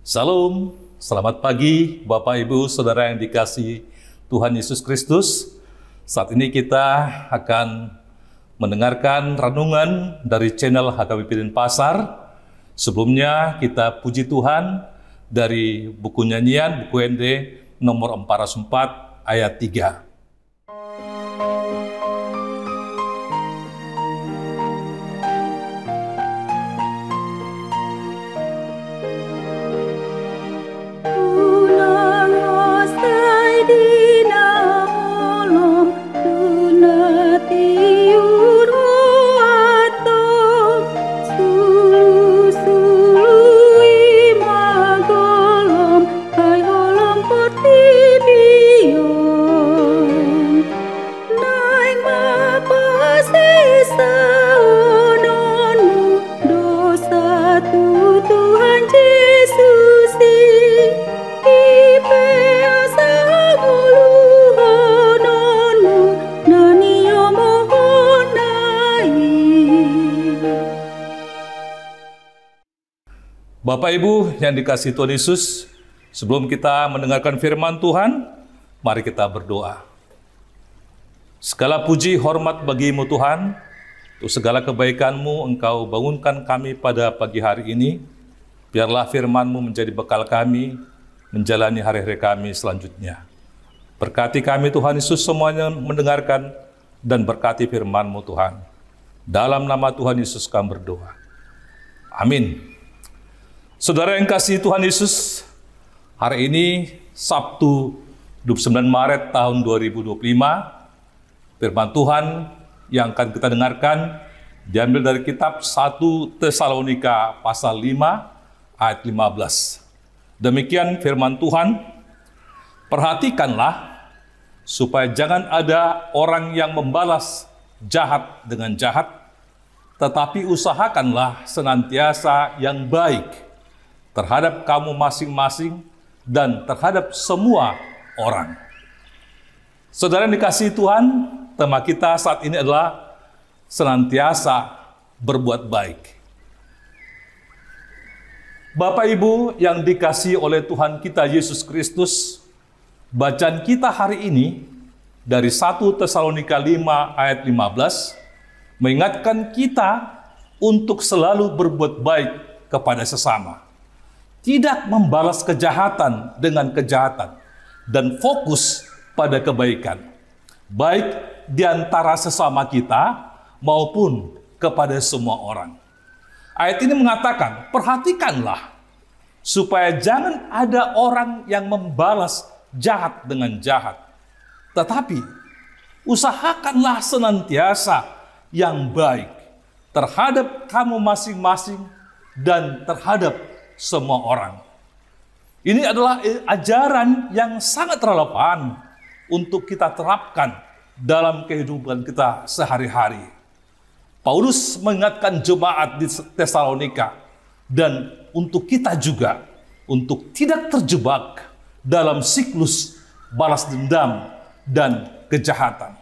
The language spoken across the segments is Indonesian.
Salam, selamat pagi Bapak Ibu Saudara yang dikasihi Tuhan Yesus Kristus. Saat ini kita akan mendengarkan renungan dari channel HKBP Denpasar. Sebelumnya kita puji Tuhan dari buku nyanyian, buku ND nomor 404 ayat 3. Bapak Ibu yang dikasihi Tuhan Yesus, sebelum kita mendengarkan firman Tuhan, mari kita berdoa. Segala puji hormat bagi-Mu Tuhan, untuk segala kebaikan-Mu Engkau bangunkan kami pada pagi hari ini. Biarlah firman-Mu menjadi bekal kami, menjalani hari-hari kami selanjutnya. Berkati kami Tuhan Yesus semuanya mendengarkan, dan berkati firman-Mu Tuhan. Dalam nama Tuhan Yesus kami berdoa. Amin. Saudara yang kasih Tuhan Yesus, hari ini Sabtu 29 Maret tahun 2025, firman Tuhan yang akan kita dengarkan diambil dari kitab 1 Tesalonika pasal 5 ayat 15. Demikian firman Tuhan, perhatikanlah supaya jangan ada orang yang membalas jahat dengan jahat, tetapi usahakanlah senantiasa yang baik terhadap kamu masing-masing dan terhadap semua orang. Saudara yang dikasihi Tuhan, tema kita saat ini adalah senantiasa berbuat baik. Bapak Ibu yang dikasihi oleh Tuhan kita Yesus Kristus, bacaan kita hari ini dari 1 Tesalonika 5 ayat 15 mengingatkan kita untuk selalu berbuat baik kepada sesama. Tidak membalas kejahatan dengan kejahatan, dan fokus pada kebaikan, baik di antara sesama kita maupun kepada semua orang. Ayat ini mengatakan, perhatikanlah supaya jangan ada orang yang membalas jahat dengan jahat, tetapi usahakanlah senantiasa yang baik terhadap kamu masing-masing dan terhadap semua orang. Ini adalah ajaran yang sangat relevan untuk kita terapkan dalam kehidupan kita sehari-hari. Paulus mengingatkan jemaat di Tesalonika dan untuk kita juga untuk tidak terjebak dalam siklus balas dendam dan kejahatan.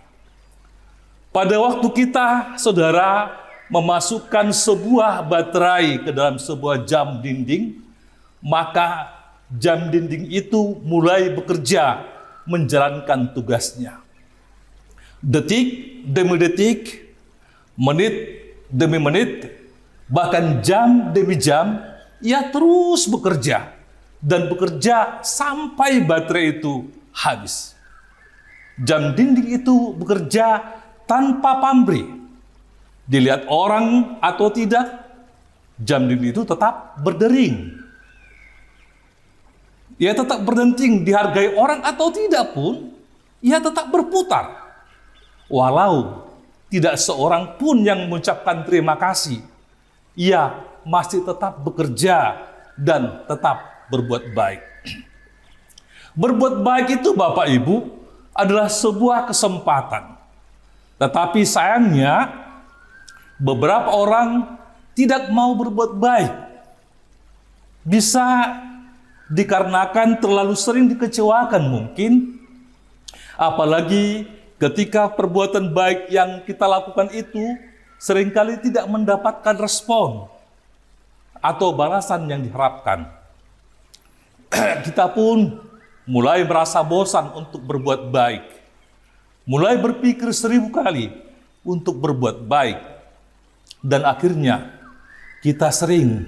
Pada waktu kita, saudara, memasukkan sebuah baterai ke dalam sebuah jam dinding, maka jam dinding itu mulai bekerja menjalankan tugasnya. Detik demi detik, menit demi menit, bahkan jam demi jam, ia terus bekerja dan bekerja sampai baterai itu habis. Jam dinding itu bekerja tanpa pamrih. Dilihat orang atau tidak, jam dinding itu tetap berdering. Ia tetap berdenting, dihargai orang atau tidak pun, ia tetap berputar. Walau tidak seorang pun yang mengucapkan terima kasih, ia masih tetap bekerja dan tetap berbuat baik. Berbuat baik itu, Bapak Ibu, adalah sebuah kesempatan. Tetapi sayangnya, beberapa orang tidak mau berbuat baik. Bisa dikarenakan terlalu sering dikecewakan mungkin, apalagi ketika perbuatan baik yang kita lakukan itu seringkali tidak mendapatkan respon atau balasan yang diharapkan. kita pun mulai merasa bosan untuk berbuat baik. Mulai berpikir 1000 kali untuk berbuat baik. Dan akhirnya kita sering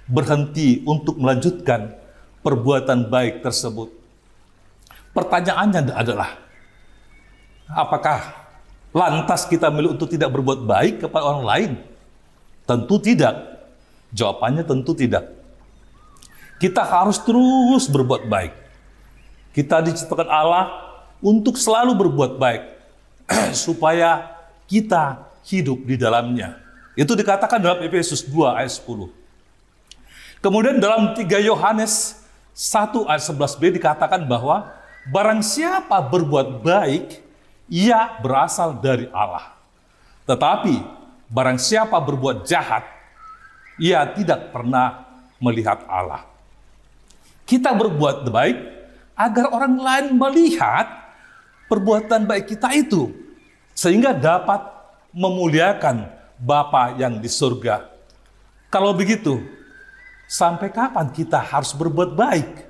berhenti untuk melanjutkan perbuatan baik tersebut. Pertanyaannya adalah, apakah lantas kita milih untuk tidak berbuat baik kepada orang lain? Tentu tidak. Jawabannya tentu tidak. Kita harus terus berbuat baik. Kita diciptakan Allah untuk selalu berbuat baik, supaya kita hidup di dalamnya. Itu dikatakan dalam Efesus 2 ayat 10. Kemudian dalam 3 Yohanes 1 ayat 11b dikatakan bahwa barang siapa berbuat baik, ia berasal dari Allah. Tetapi barang siapa berbuat jahat, ia tidak pernah melihat Allah. Kita berbuat baik agar orang lain melihat perbuatan baik kita itu, sehingga dapat memuliakan Bapa yang di surga. Kalau begitu, sampai kapan kita harus berbuat baik?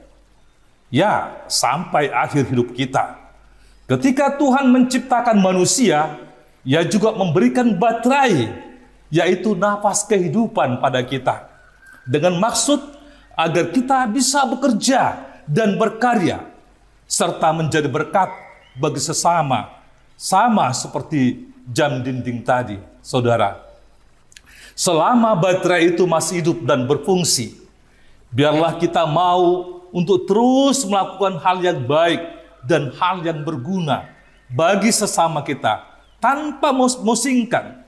Ya, sampai akhir hidup kita. Ketika Tuhan menciptakan manusia, Ia juga memberikan baterai, yaitu nafas kehidupan pada kita, dengan maksud agar kita bisa bekerja dan berkarya, serta menjadi berkat bagi sesama, sama seperti jam dinding tadi, saudara. Selama baterai itu masih hidup dan berfungsi, biarlah kita mau untuk terus melakukan hal yang baik dan hal yang berguna bagi sesama kita, tanpa memusingkan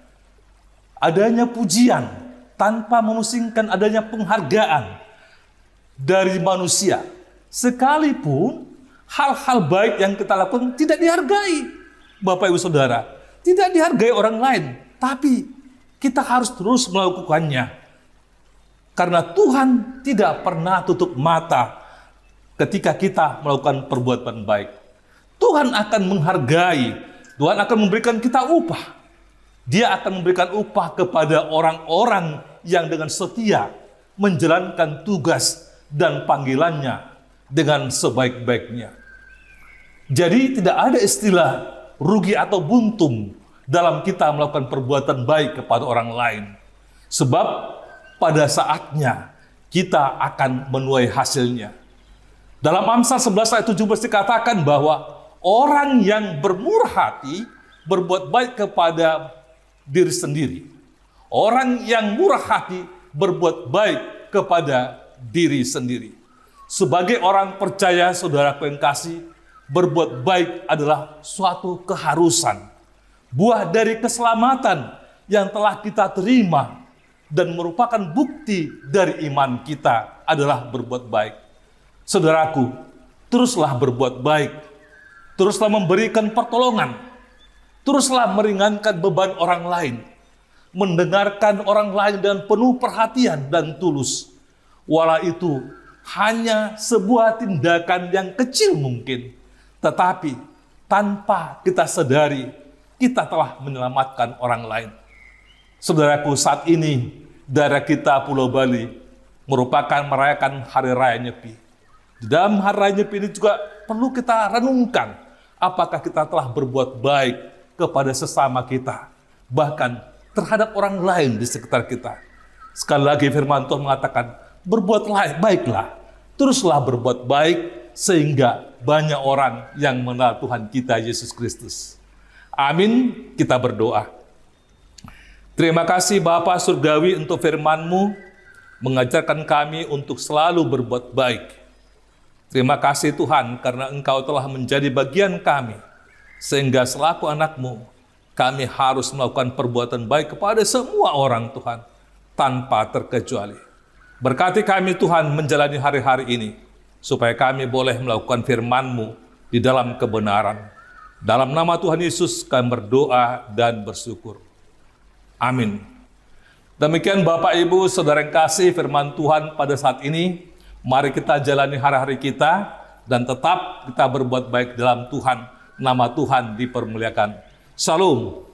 adanya pujian, tanpa memusingkan adanya penghargaan dari manusia, sekalipun hal-hal baik yang kita lakukan tidak dihargai, Bapak Ibu Saudara, tidak dihargai orang lain, tapi kita harus terus melakukannya. Karena Tuhan tidak pernah tutup mata ketika kita melakukan perbuatan baik. Tuhan akan menghargai, Tuhan akan memberikan kita upah. Dia akan memberikan upah kepada orang-orang yang dengan setia menjalankan tugas dan panggilannya dengan sebaik-baiknya. Jadi tidak ada istilah rugi atau buntung dalam kita melakukan perbuatan baik kepada orang lain. Sebab pada saatnya kita akan menuai hasilnya. Dalam Amsal 11 ayat 17 dikatakan bahwa orang yang bermurah hati berbuat baik kepada diri sendiri. Orang yang murah hati berbuat baik kepada diri sendiri. Sebagai orang percaya, saudaraku yang kasih, berbuat baik adalah suatu keharusan. Buah dari keselamatan yang telah kita terima dan merupakan bukti dari iman kita adalah berbuat baik. Saudaraku, teruslah berbuat baik. Teruslah memberikan pertolongan. Teruslah meringankan beban orang lain. Mendengarkan orang lain dengan penuh perhatian dan tulus. Walau itu hanya sebuah tindakan yang kecil mungkin, tetapi tanpa kita sadari, kita telah menyelamatkan orang lain. Saudaraku, saat ini daerah kita Pulau Bali merupakan merayakan Hari Raya Nyepi. Di dalam Hari Raya Nyepi ini juga perlu kita renungkan, apakah kita telah berbuat baik kepada sesama kita, bahkan terhadap orang lain di sekitar kita. Sekali lagi firman Tuhan mengatakan, berbuatlah baiklah, teruslah berbuat baik, sehingga banyak orang yang mengenal Tuhan kita Yesus Kristus. Amin, kita berdoa. Terima kasih Bapa Surgawi untuk firman-Mu, mengajarkan kami untuk selalu berbuat baik. Terima kasih Tuhan karena Engkau telah menjadi bagian kami, sehingga selaku anak-Mu, kami harus melakukan perbuatan baik kepada semua orang Tuhan, tanpa terkecuali. Berkati kami Tuhan menjalani hari-hari ini, supaya kami boleh melakukan firman-Mu di dalam kebenaran. Dalam nama Tuhan Yesus kami berdoa dan bersyukur. Amin. Demikian Bapak Ibu Saudara yang kasih firman Tuhan pada saat ini. Mari kita jalani hari-hari kita dan tetap kita berbuat baik dalam Tuhan. Nama Tuhan dipermuliakan. Shalom.